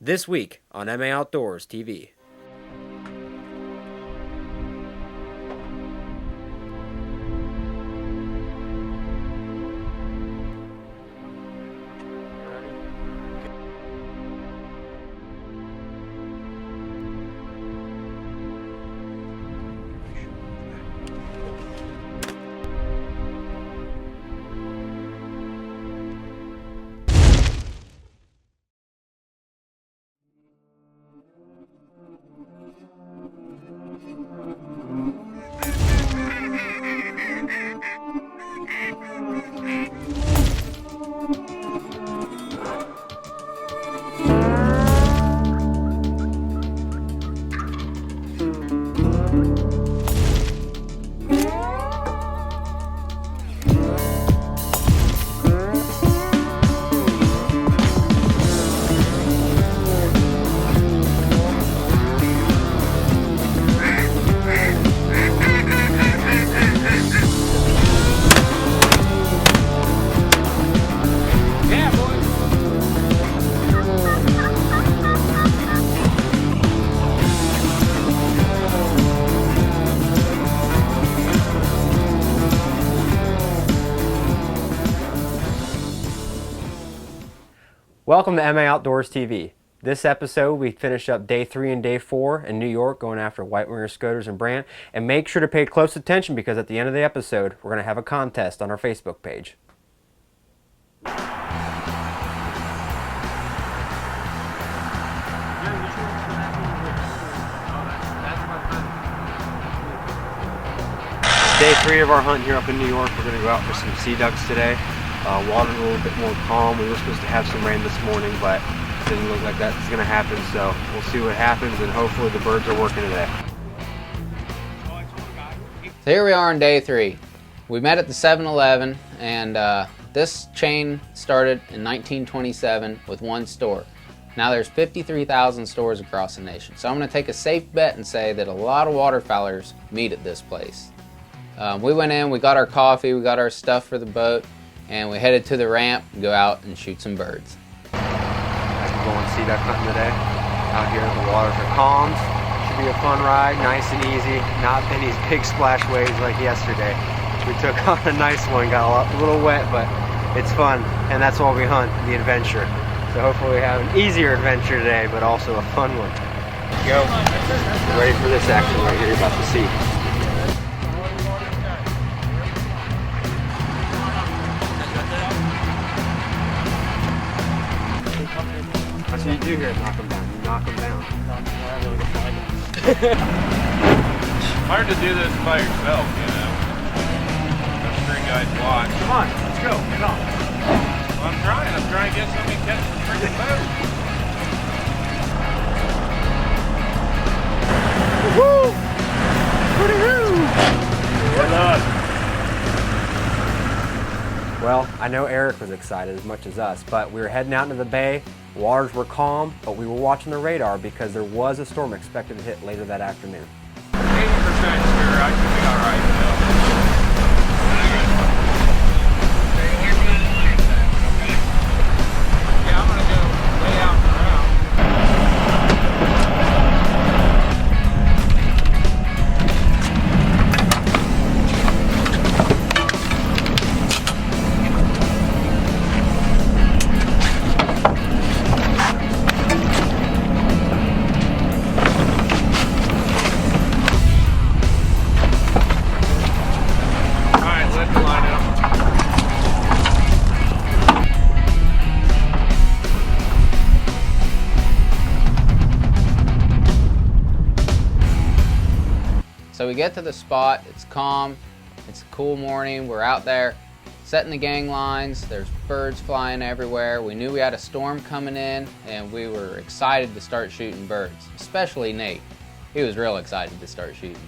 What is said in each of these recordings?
This week on MA Outdoors TV. Welcome to MA Outdoors TV. This episode, we finish up day 3 and day 4 in New York, going after white-winger scoters and Brant. And make sure to pay close attention because at the end of the episode, we're going to have a contest on our Facebook page. Day 3 of our hunt here up in New York. We're going to go out for some sea ducks today. Water's a little bit more calm. We were supposed to have some rain this morning, but it doesn't look like that's going to happen, so we'll see what happens, and hopefully the birds are working today. So here we are on day 3. We met at the 7-Eleven, and this chain started in 1927 with one store. Now there's 53,000 stores across the nation, so I'm going to take a safe bet and say that a lot of waterfowlers meet at this place. We went in, we got our coffee, we got our stuff for the boat, and we headed to the ramp to go out and shoot some birds. We're going sea duck hunting today. Out here the waters are calmed. Should be a fun ride, nice and easy. Not any big splash waves like yesterday. We took on a nice one, got a little wet, but it's fun, and that's why we hunt, the adventure. So hopefully we have an easier adventure today, but also a fun one. Let's go. Get ready for this action right here you're about to see. That's what you do here, knock them down. You knock them down. Hard to do this by yourself, you know. No string guys watch. Come on, let's go. Get on. Well, I'm trying to get somebody to catch the freaking boat. Woo! Woo-hoo! Well done. Well, I know Eric was excited as much as us, but we were heading out into the bay. Waters were calm, but we were watching the radar because there was a storm expected to hit later that afternoon. 80% sure I should be alright, you know. Yeah, I'm gonna go way out and around. So we get to the spot, it's calm, it's a cool morning, we're out there setting the gang lines, there's birds flying everywhere. We knew we had a storm coming in and we were excited to start shooting birds, especially Nate. He was real excited to start shooting.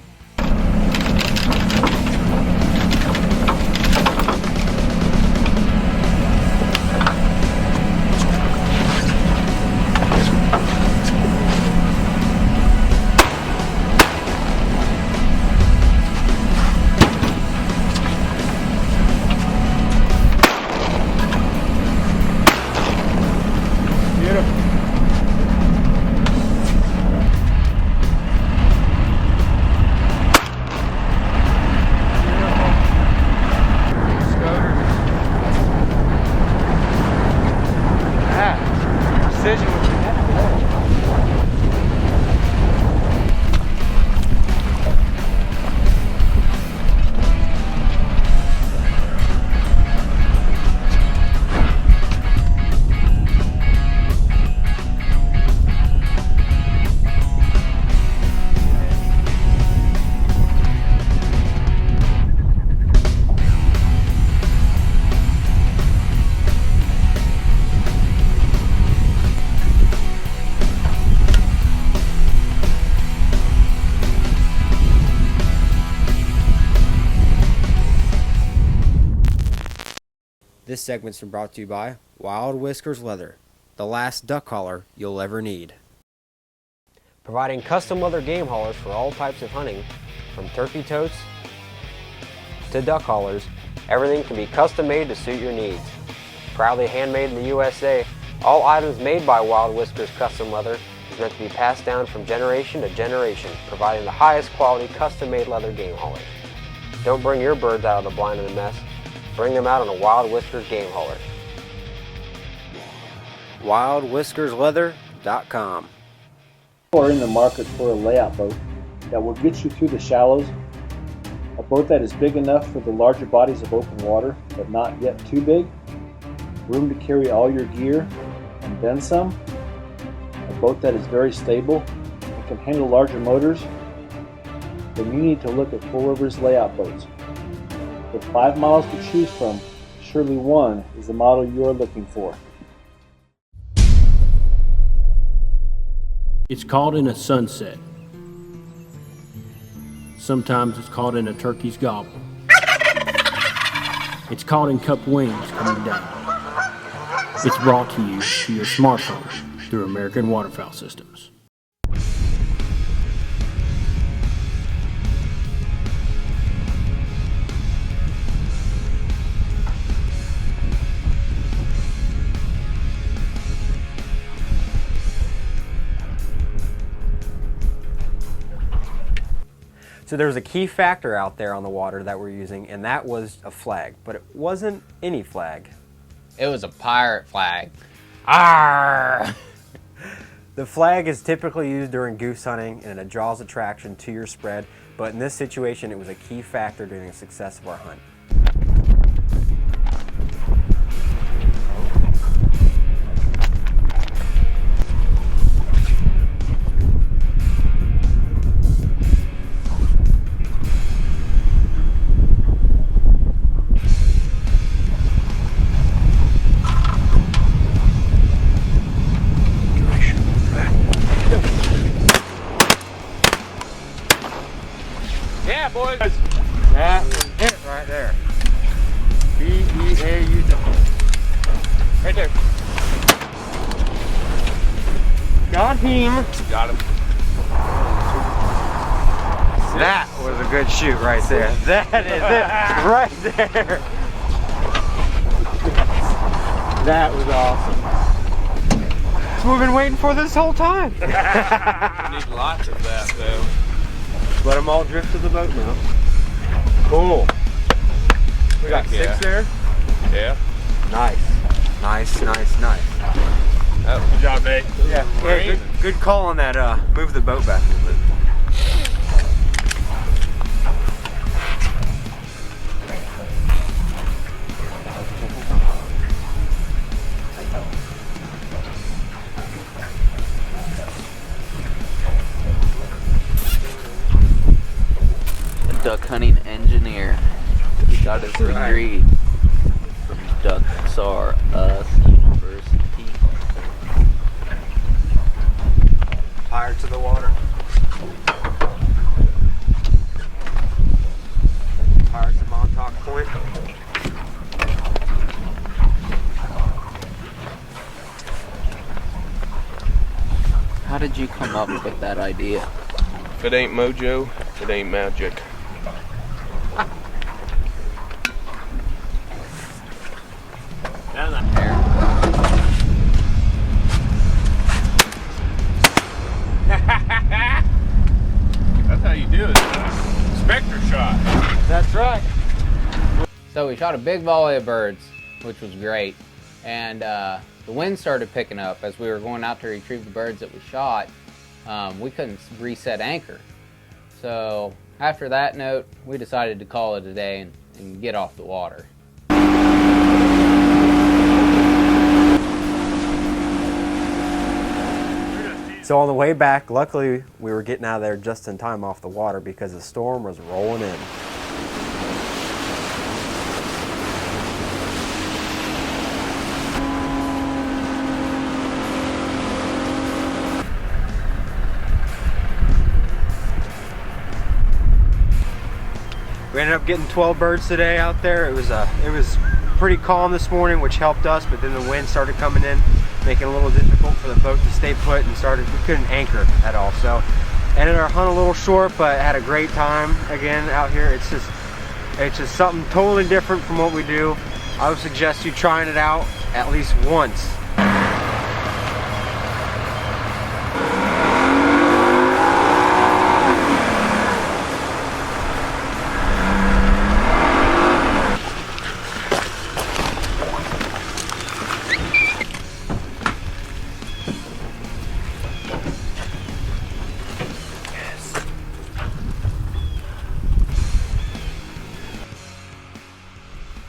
This segment's been brought to you by Wild Whiskers Leather, the last duck hauler you'll ever need. Providing custom leather game haulers for all types of hunting, from turkey totes to duck haulers, everything can be custom made to suit your needs. Proudly handmade in the USA, all items made by Wild Whiskers Custom Leather is meant to be passed down from generation to generation, providing the highest quality custom made leather game haulers. Don't bring your birds out of the blind and the mess, bring them out on a Wild Whiskers game hauler. WildWhiskersLeather.com. Are in the market for a layout boat that will get you through the shallows, a boat that is big enough for the larger bodies of open water, but not yet too big, room to carry all your gear and then some, a boat that is very stable and can handle larger motors, then you need to look at Full River's layout boats. With 5 models to choose from, surely one is the model you are looking for. It's caught in a sunset. Sometimes it's caught in a turkey's gobble. It's caught in cup wings coming down. It's brought to you to your smartphone through American Waterfowl Systems. So there was a key factor out there on the water that we're using, and that was a flag, but it wasn't any flag. It was a pirate flag. Arr! The flag is typically used during goose hunting and it draws attraction to your spread, but in this situation it was a key factor during the success of our hunt. Yeah, boys. That was it right there. B-E-A-U. Right there. Got him. Got him. That was a good shoot right there. That is it right there. That was awesome. That's what we've been waiting for this whole time. We need lots of that, though. Let them all drift to the boat now. Cool. We got 6 there. Yeah. Nice. Nice, nice, nice. Oh, good job, Nate. Yeah, good call on that. Move the boat back a little bit. Duck hunting engineer. He got his degree from Ducks R Us University. Higher to the water. Higher to Montauk Point. How did you come up with that idea? If it ain't mojo, it ain't magic. That's how you do it. Spectre shot. That's right. So we shot a big volley of birds, which was great. And the wind started picking up as we were going out to retrieve the birds that we shot. We couldn't reset anchor. So after that note, we decided to call it a day and get off the water. So on the way back, luckily we were getting out of there just in time off the water because the storm was rolling in. We ended up getting 12 birds today out there. It was pretty calm this morning, which helped us, but then the wind started coming in, making it a little difficult for the boat to stay put, and we couldn't anchor at all. So ended our hunt a little short, but had a great time again out here. It's just something totally different from what we do. I would suggest you trying it out at least once.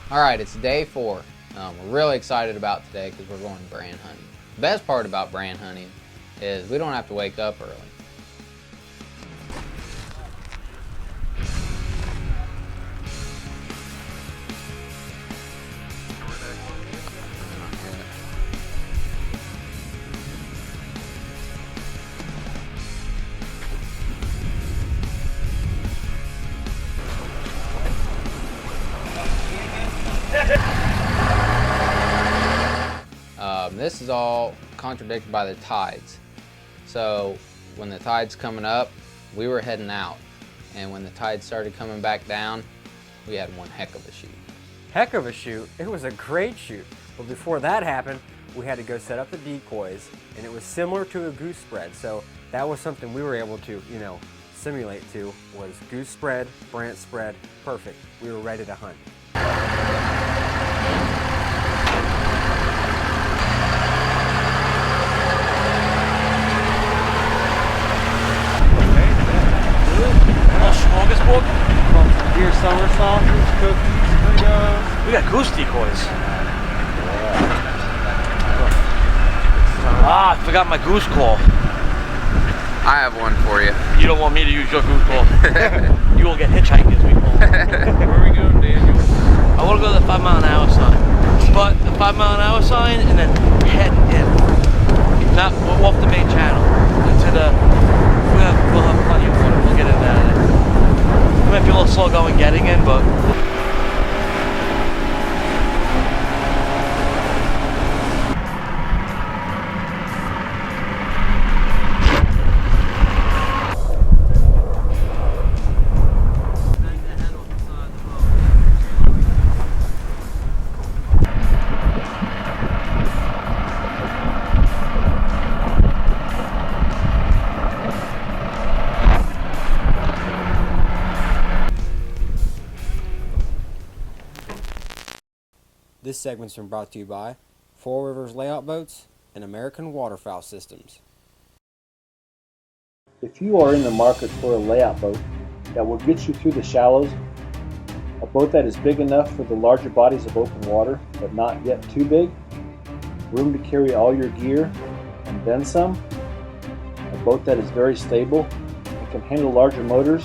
All right, it's day 4. We're really excited about today because we're going brant hunting. The best part about brant hunting is we don't have to wake up early. This is all contradicted by the tides. So when the tide's coming up, we were heading out. And when the tide started coming back down, we had one heck of a shoot. Heck of a shoot. It was a great shoot. But before that happened, we had to go set up the decoys, and it was similar to a goose spread. So that was something we were able to, simulate to, was goose spread, brant spread, perfect. We were ready to hunt. Deer summer sausage, cookies, We got goose decoys. I forgot my goose claw. I have one for you. You don't want me to use your goose claw. You will get hitchhiked as we call it. Where are we going, Daniel? I want to go to the 5 mile an hour sign. But the 5 mile an hour sign and then head in. Not off the main channel. Into the, we'll have plenty of water. We'll get in there. It might be a little slow going getting in, but This segment's been brought to you by Four Rivers Layout Boats and American Waterfowl Systems. If you are in the market for a layout boat that will get you through the shallows, a boat that is big enough for the larger bodies of open water, but not yet too big, room to carry all your gear and then some, a boat that is very stable and can handle larger motors,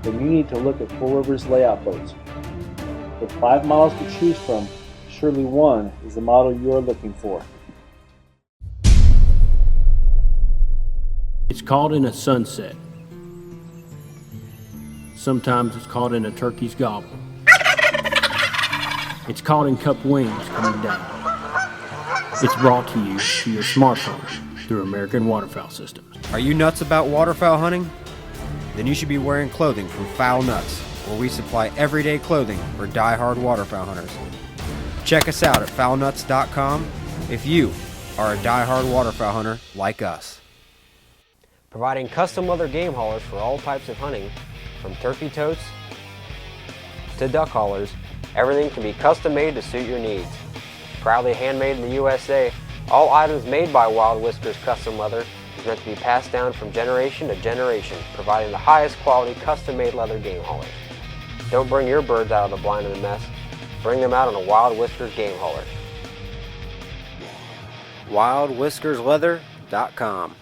then you need to look at Four Rivers Layout Boats. With 5 models to choose from, surely one is the model you are looking for. It's caught in a sunset. Sometimes it's caught in a turkey's gobble. It's caught in cup wings coming down. It's brought to you to your smartphone through American Waterfowl Systems. Are you nuts about waterfowl hunting? Then you should be wearing clothing from Fowl Nuts, where we supply everyday clothing for die-hard waterfowl hunters. Check us out at foulnuts.com if you are a die-hard waterfowl hunter like us. Providing custom leather game haulers for all types of hunting, from turkey totes to duck haulers, everything can be custom made to suit your needs. Proudly handmade in the USA, all items made by Wild Whiskers Custom Leather is meant to be passed down from generation to generation, providing the highest quality custom-made leather game haulers. Don't bring your birds out of the blind and the mess. Bring them out on a Wild Whiskers game hauler. WildWhiskersLeather.com.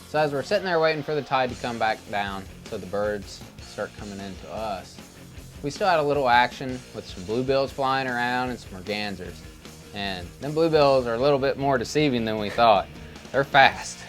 So as we're sitting there waiting for the tide to come back down so the birds start coming into us. We still had a little action with some bluebills flying around and some mergansers. And them bluebills are a little bit more deceiving than we thought. They're fast.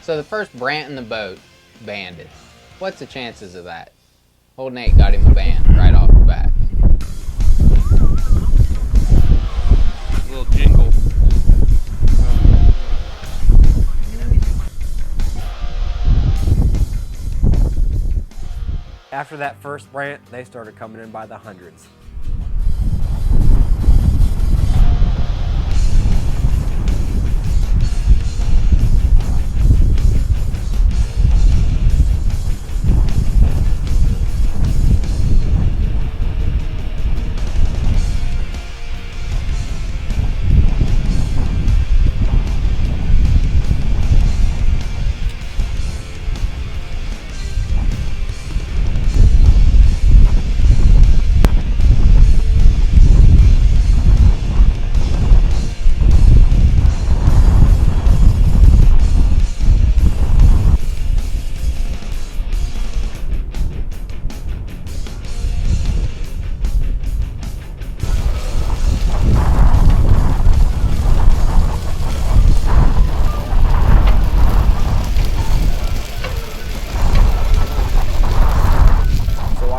So the first Brant in the boat banded. What's the chances of that? Old Nate got him a band right off the bat. A little jingle. After that first Brant, they started coming in by the hundreds.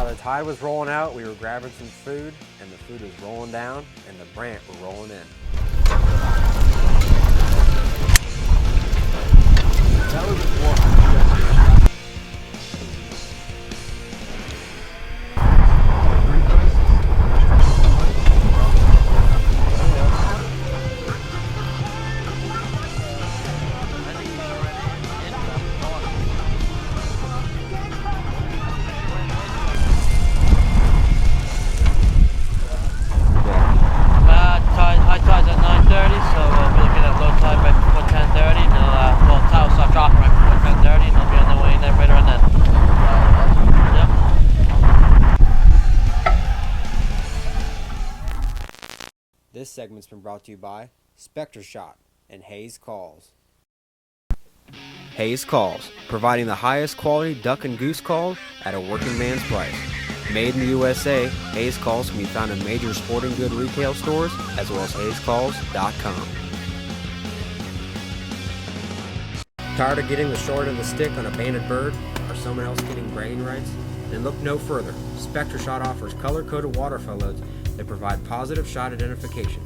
The tide was rolling out, we were grabbing some food, and the food was rolling down, and the Brant were rolling in. That was a warm. This segment's been brought to you by Spectre Shot and Hayes Calls. Hayes Calls, providing the highest quality duck and goose calls at a working man's price. Made in the USA, Hayes Calls can be found in major sporting good retail stores as well as hayescalls.com. Tired of getting the short end of the stick on a banded bird or someone else getting bragging rights? Then look no further. Spectre Shot offers color-coded waterfowl loads that provide positive shot identification,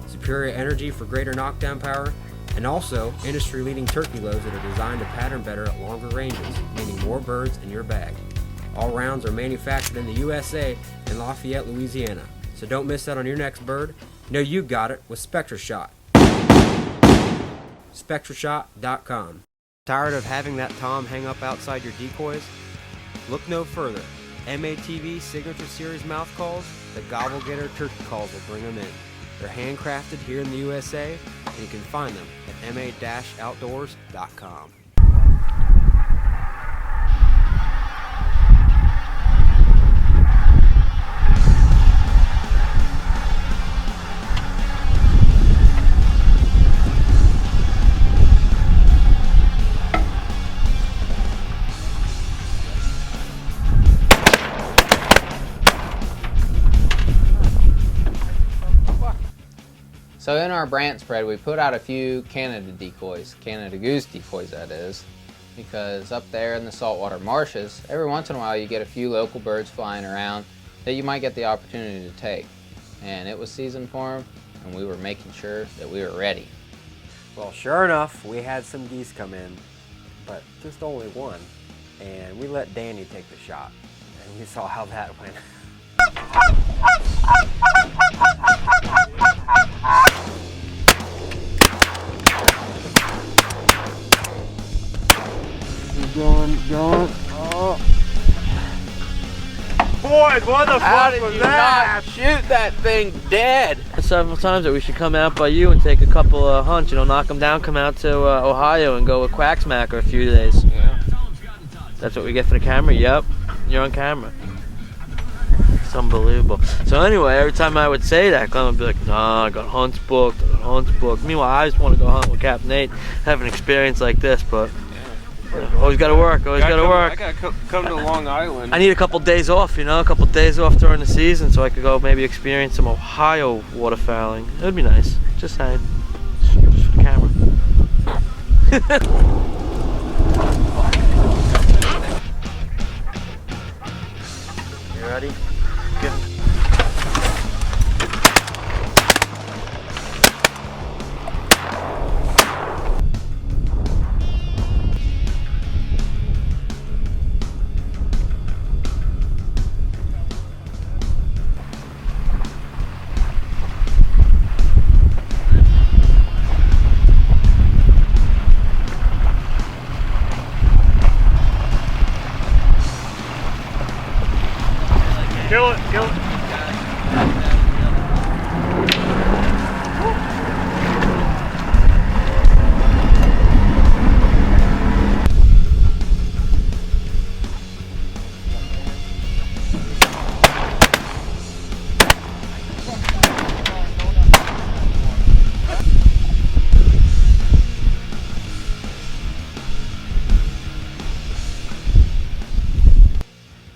superior energy for greater knockdown power, and also industry-leading turkey loads that are designed to pattern better at longer ranges, meaning more birds in your bag. All rounds are manufactured in the USA in Lafayette, Louisiana, so don't miss out on your next bird. Know you got it with Spectre Shot. SpectreShot.com. Tired of having that tom hang up outside your decoys? Look no further. MATV Signature Series mouth calls, the Gobble Getter turkey calls will bring them in. They're handcrafted here in the USA, and you can find them at ma-outdoors.com. So in our Brant spread, we put out a few Canada decoys, Canada Goose decoys that is, because up there in the saltwater marshes, every once in a while you get a few local birds flying around that you might get the opportunity to take. And it was season for them, and we were making sure that we were ready. Well, sure enough, we had some geese come in, but just only one. And we let Danny take the shot, and we saw how that went. Going. Oh. Boyd, what the How fuck did was you that? not shoot that thing dead? Several times that we should come out by you and take a couple of hunts, knock them down, come out to Ohio and go with Quacksmacker a few days. Yeah. That's what we get for the camera? Yep, you're on camera. It's unbelievable. So anyway, every time I would say that, Clem would be like, nah, I got hunts booked. Meanwhile, I just want to go hunt with Captain Nate, have an experience like this, but always got to work, I gotta come to Long Island. I need a couple days off, a couple days off during the season so I could go maybe experience some Ohio waterfowling. It would be nice. Just saying. Just for the camera. You ready? Good. Kill it.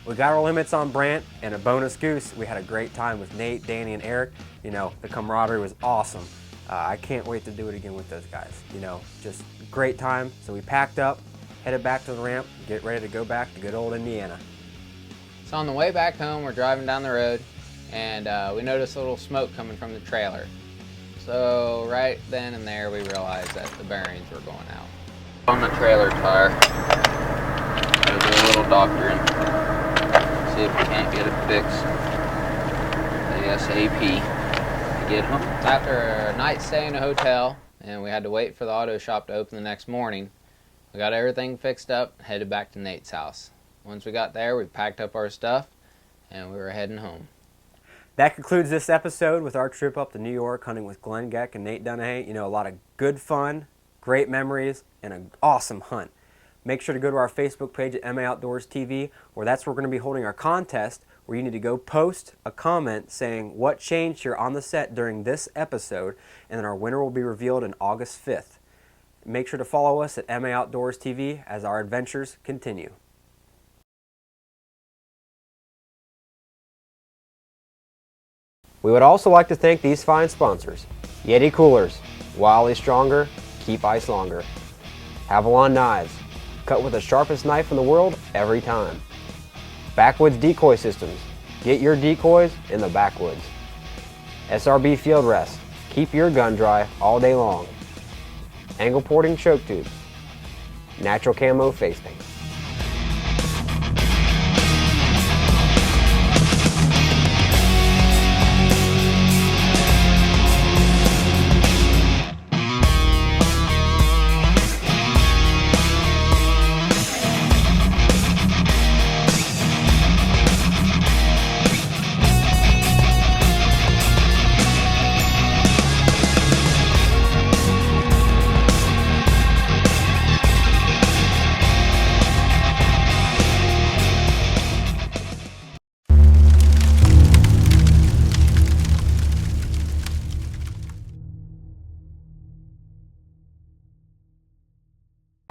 We got our limits on Brant and a bonus goose. We had a great time with Nate, Danny, and Eric. The camaraderie was awesome. I can't wait to do it again with those guys. Just great time. So we packed up, headed back to the ramp, get ready to go back to good old Indiana. So on the way back home, we're driving down the road, and we noticed a little smoke coming from the trailer. So right then and there, we realized that the bearings were going out. On the trailer tire, go do a little doctoring, see if we can't get it fixed ASAP to get home. After a night stay in a hotel, and we had to wait for the auto shop to open the next morning, we got everything fixed up, headed back to Nate's house. Once we got there, we packed up our stuff, and we were heading home. That concludes this episode with our trip up to New York hunting with Glenn Geck and Nate Dunahay. A lot of good fun, great memories, and an awesome hunt. Make sure to go to our Facebook page at MA Outdoors TV, where that's where we're going to be holding our contest, where you need to go post a comment saying what changed here on the set during this episode, and then our winner will be revealed on August 5th. Make sure to follow us at MA Outdoors TV as our adventures continue. We would also like to thank these fine sponsors: Yeti Coolers, Wildly Stronger, Keep Ice Longer; Avalon Knives, cut with the sharpest knife in the world every time; Backwoods Decoy Systems, get your decoys in the backwoods; SRB Field Rest, keep your gun dry all day long; Angle Porting Choke Tubes; Natural Camo Face Paint.